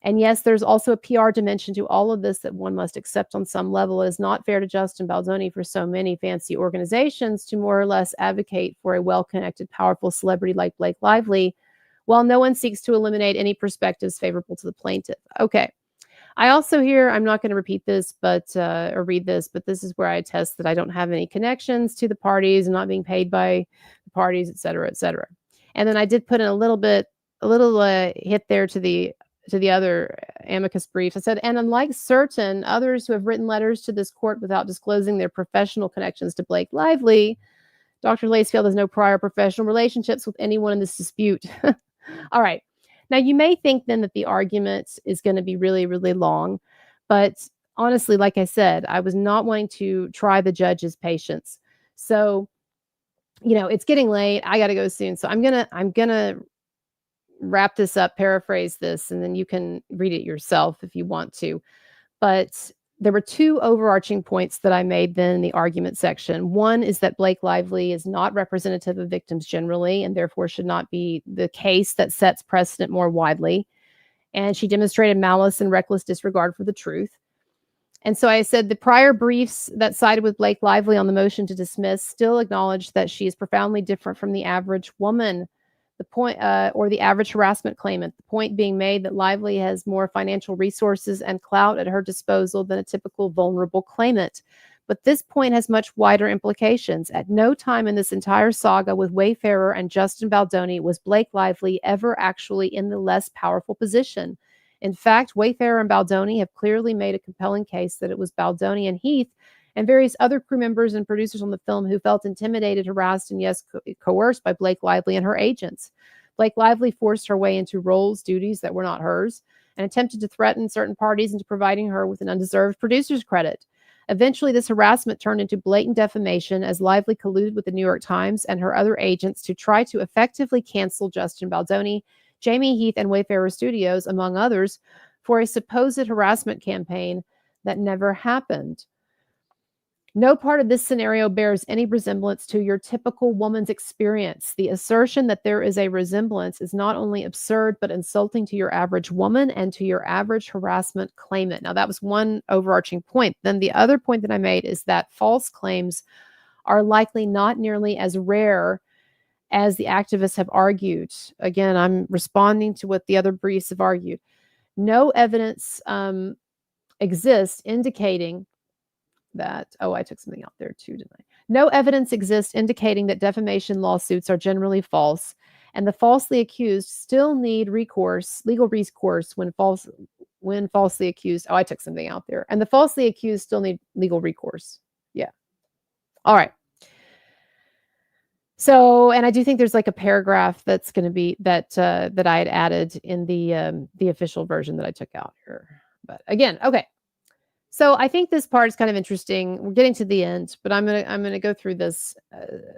And yes, there's also a PR dimension to all of this that one must accept on some level. It is not fair to Justin Baldoni for so many fancy organizations to more or less advocate for a well-connected, powerful celebrity like Blake Lively, while no one seeks to eliminate any perspectives favorable to the plaintiff. Okay. I also hear, I'm not going to repeat this, but or read this, but this is where I attest that I don't have any connections to the parties and not being paid by the parties, et cetera, et cetera. And then I did put in a little hit there to the other amicus briefs. I said, and unlike certain others who have written letters to this court without disclosing their professional connections to Blake Lively, Dr. Lacefield has no prior professional relationships with anyone in this dispute. All right. Now, you may think then that the argument is going to be really, really long, but honestly, like I said, I was not wanting to try the judge's patience. So, it's getting late. I got to go soon. So I'm gonna wrap this up, paraphrase this, and then you can read it yourself if you want to. But there were two overarching points that I made then in the argument section. One is that Blake Lively is not representative of victims generally, and therefore should not be the case that sets precedent more widely. And she demonstrated malice and reckless disregard for the truth. And so I said the prior briefs that sided with Blake Lively on the motion to dismiss still acknowledge that she is profoundly different from the average woman. The point, or the average harassment claimant, the point being made that Lively has more financial resources and clout at her disposal than a typical vulnerable claimant. But this point has much wider implications. At no time in this entire saga with Wayfarer and Justin Baldoni was Blake Lively ever actually in the less powerful position. In fact, Wayfarer and Baldoni have clearly made a compelling case that it was Baldoni and Heath and various other crew members and producers on the film who felt intimidated, harassed, and yes, coerced by Blake Lively and her agents. Blake Lively forced her way into roles, duties that were not hers, and attempted to threaten certain parties into providing her with an undeserved producer's credit. Eventually, this harassment turned into blatant defamation as Lively colluded with the New York Times and her other agents to try to effectively cancel Justin Baldoni, Jamie Heath, and Wayfarer Studios, among others, for a supposed harassment campaign that never happened. No part of this scenario bears any resemblance to your typical woman's experience. The assertion that there is a resemblance is not only absurd, but insulting to your average woman and to your average harassment claimant. Now, that was one overarching point. Then the other point that I made is that false claims are likely not nearly as rare as the activists have argued. Again, I'm responding to what the other briefs have argued. No evidence exists indicating that, I took something out there too, didn't I? No evidence exists indicating that defamation lawsuits are generally false, and the falsely accused still need legal recourse when falsely accused. I took something out there. And the falsely accused still need legal recourse. Yeah. All right. So, and I do think there's like a paragraph that's going to be that I had added in the official version that I took out here. But again, okay. So I think this part is kind of interesting. We're getting to the end, but I'm gonna go through this.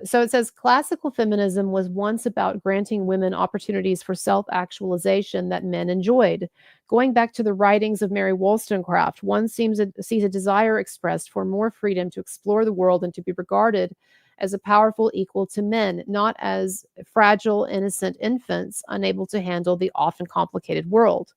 So it says classical feminism was once about granting women opportunities for self-actualization that men enjoyed. Going back to the writings of Mary Wollstonecraft, one sees a desire expressed for more freedom to explore the world and to be regarded as a powerful equal to men, not as fragile, innocent infants unable to handle the often complicated world.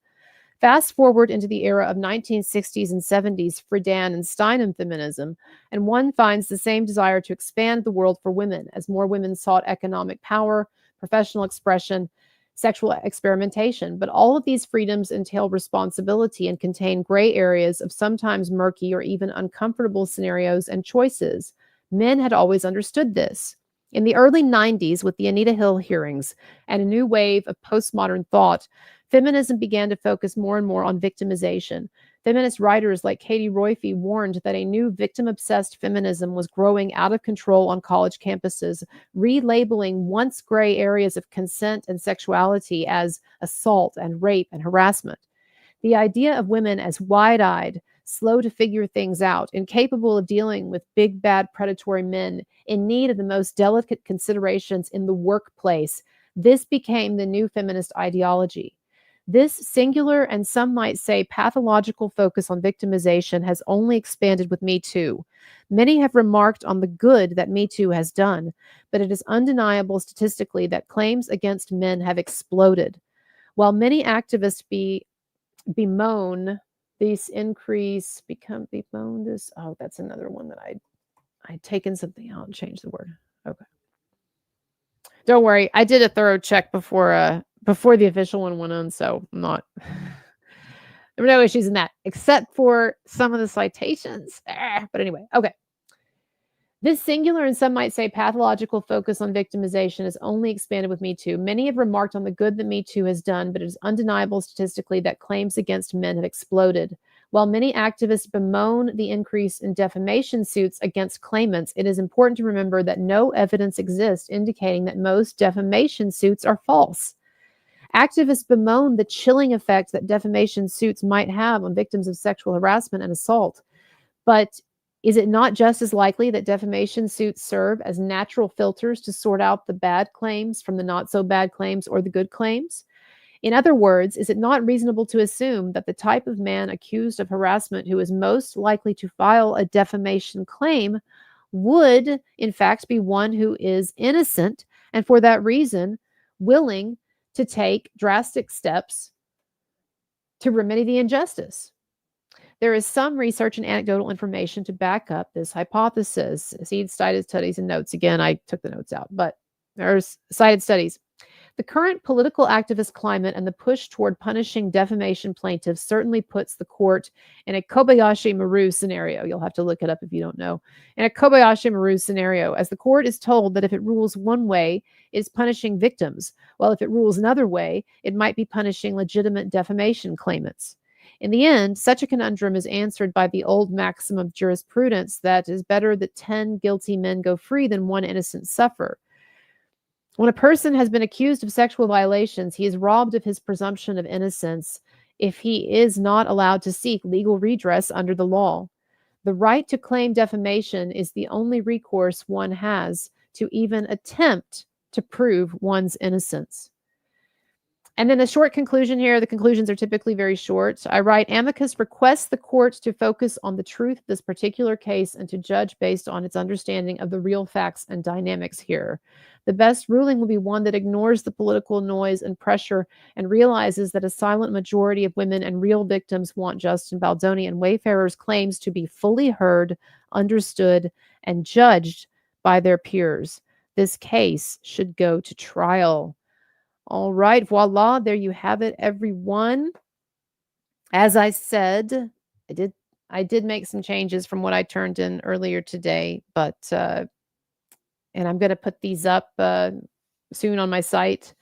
Fast forward into the era of 1960s and 70s Friedan and Steinem feminism, and one finds the same desire to expand the world for women as more women sought economic power, professional expression, sexual experimentation. But all of these freedoms entail responsibility and contain gray areas of sometimes murky or even uncomfortable scenarios and choices. Men had always understood this. In the early 90s, with the Anita Hill hearings and a new wave of postmodern thought, feminism began to focus more and more on victimization. Feminist writers like Katie Roiphe warned that a new victim-obsessed feminism was growing out of control on college campuses, relabeling once gray areas of consent and sexuality as assault and rape and harassment. The idea of women as wide-eyed, slow to figure things out, incapable of dealing with big, bad, predatory men, in need of the most delicate considerations in the workplace, this became the new feminist ideology. This singular and some might say pathological focus on victimization has only expanded with Me Too. Many have remarked on the good that Me Too has done, but it is undeniable statistically that claims against men have exploded. While many activists bemoan this increase, bemoan this. Oh, that's another one that I'd taken something out and changed the word. Okay. Don't worry, I did a thorough check before the official one went on, so I'm not there were no issues in that, except for some of the citations. But anyway, okay. This singular and some might say pathological focus on victimization has only expanded with Me Too. Many have remarked on the good that Me Too has done, but it is undeniable statistically that claims against men have exploded. While many activists bemoan the increase in defamation suits against claimants, it is important to remember that no evidence exists indicating that most defamation suits are false. Activists bemoan the chilling effect that defamation suits might have on victims of sexual harassment and assault. But is it not just as likely that defamation suits serve as natural filters to sort out the bad claims from the not so bad claims or the good claims? In other words, is it not reasonable to assume that the type of man accused of harassment who is most likely to file a defamation claim would, in fact, be one who is innocent and for that reason willing to take drastic steps to remedy the injustice? There is some research and anecdotal information to back up this hypothesis. See cited studies and notes. Again, I took the notes out, but there's cited studies. The current political activist climate and the push toward punishing defamation plaintiffs certainly puts the court in a Kobayashi Maru scenario. You'll have to look it up if you don't know. In a Kobayashi Maru scenario, as the court is told that if it rules one way, it's punishing victims, while if it rules another way, it might be punishing legitimate defamation claimants. In the end, such a conundrum is answered by the old maxim of jurisprudence that it is better that 10 guilty men go free than one innocent suffer. When a person has been accused of sexual violations, he is robbed of his presumption of innocence if he is not allowed to seek legal redress under the law. The right to claim defamation is the only recourse one has to even attempt to prove one's innocence. And then a short conclusion here. The conclusions are typically very short. I write, Amicus requests the court to focus on the truth of this particular case and to judge based on its understanding of the real facts and dynamics here. The best ruling will be one that ignores the political noise and pressure and realizes that a silent majority of women and real victims want Justin Baldoni and Wayfarer's claims to be fully heard, understood, and judged by their peers. This case should go to trial. All right, voila, there you have it, everyone. As I said, I did make some changes from what I turned in earlier today, but and I'm going to put these up soon on my site.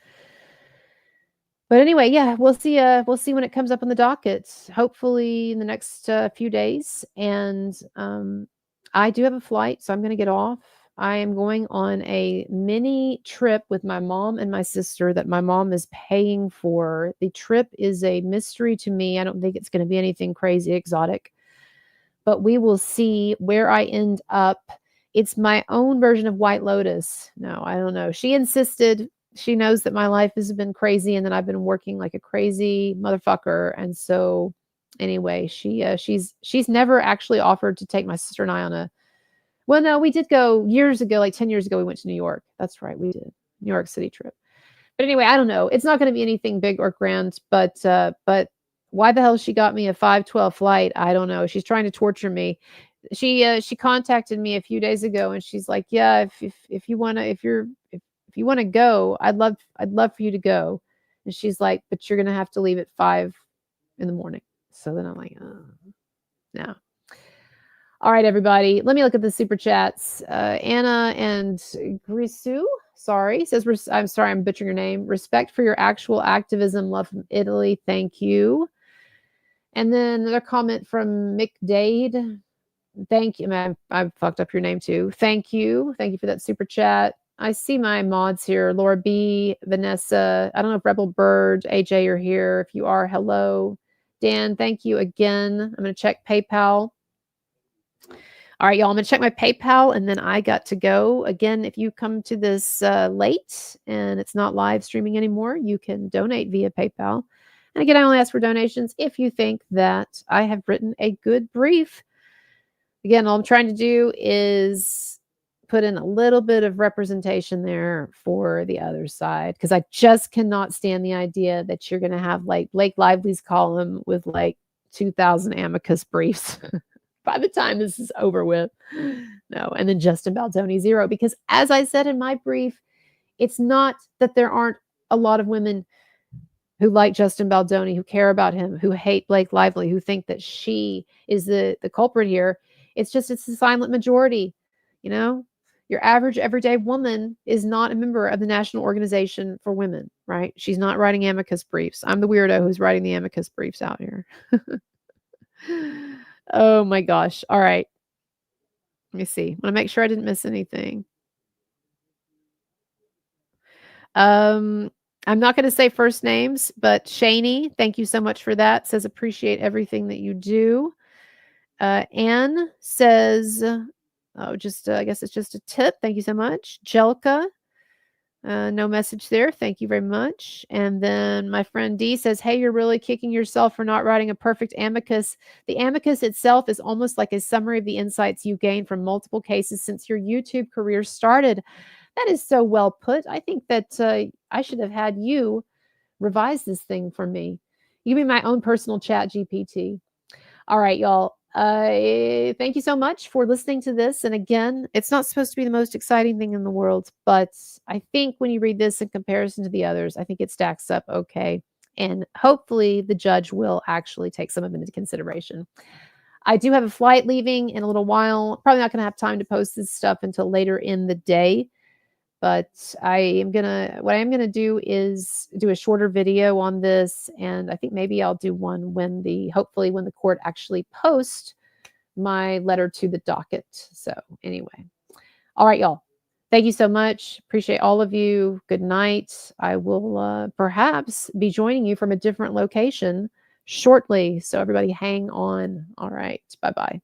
But anyway, yeah, we'll see when it comes up on the docket, hopefully in the next few days. And I do have a flight, so I'm going to get off. I am going on a mini trip with my mom and my sister that my mom is paying for. The trip is a mystery to me. I don't think it's going to be anything crazy exotic, but we will see where I end up. It's my own version of White Lotus. No, I don't know. She insisted. She knows that my life has been crazy and that I've been working like a crazy motherfucker. And so anyway, she's never actually offered to take my sister and I on a, well, no, we did go years ago, like 10 years ago, we went to New York. That's right, we did. New York City trip. But anyway, I don't know. It's not going to be anything big or grand, but why the hell she got me a 5:12 flight? I don't know. She's trying to torture me. She contacted me a few days ago and she's like, yeah, if you want to go, I'd love for you to go. And she's like, but you're going to have to leave at 5 a.m. So then I'm like, oh, no. All right, everybody. Let me look at the super chats. Anna and Grisou, says, I'm sorry, I'm butchering your name. Respect for your actual activism. Love from Italy. Thank you. And then another comment from Mick Dade. Thank you, man. I fucked up your name too. Thank you. Thank you for that super chat. I see my mods here. Laura B, Vanessa. I don't know if Rebel Bird, AJ are here. If you are, hello. Dan, thank you again. I'm going to check PayPal. All right, y'all, I'm going to check my PayPal, and then I got to go. Again, if you come to this late and it's not live streaming anymore, you can donate via PayPal. And again, I only ask for donations if you think that I have written a good brief. Again, all I'm trying to do is put in a little bit of representation there for the other side, because I just cannot stand the idea that you're going to have like Blake Lively's column with like 2,000 amicus briefs by the time this is over with. No, and then Justin Baldoni 0, because as I said in my brief, it's not that there aren't a lot of women who like Justin Baldoni, who care about him, who hate Blake Lively, who think that she is the culprit here. It's just, it's the silent majority, you know? Your average everyday woman is not a member of the National Organization for Women, right? She's not writing amicus briefs. I'm the weirdo who's writing the amicus briefs out here. Oh my gosh. All right. Let me see. I want to make sure I didn't miss anything. I'm not going to say first names, but Shani, thank you so much for that. Says appreciate everything that you do. Anne says, oh, just I guess it's just a tip. Thank you so much. Jelka, no message there. Thank you very much. And then my friend D says, hey, you're really kicking yourself for not writing a perfect amicus. The amicus itself is almost like a summary of the insights you gained from multiple cases since your YouTube career started. That is so well put. I think that I should have had you revise this thing for me. You be my own personal chat GPT. All right, y'all. Thank you so much for listening to this. And again, it's not supposed to be the most exciting thing in the world, but I think when you read this in comparison to the others, I think it stacks up okay. And hopefully the judge will actually take some of it into consideration. I do have a flight leaving in a little while. Probably not going to have time to post this stuff until later in the day. But what I am gonna do is do a shorter video on this, and I think maybe I'll do one hopefully when the court actually posts my letter to the docket. So anyway, all right, y'all. Thank you so much. Appreciate all of you. Good night. I will perhaps be joining you from a different location shortly. So everybody hang on. All right. Bye-bye.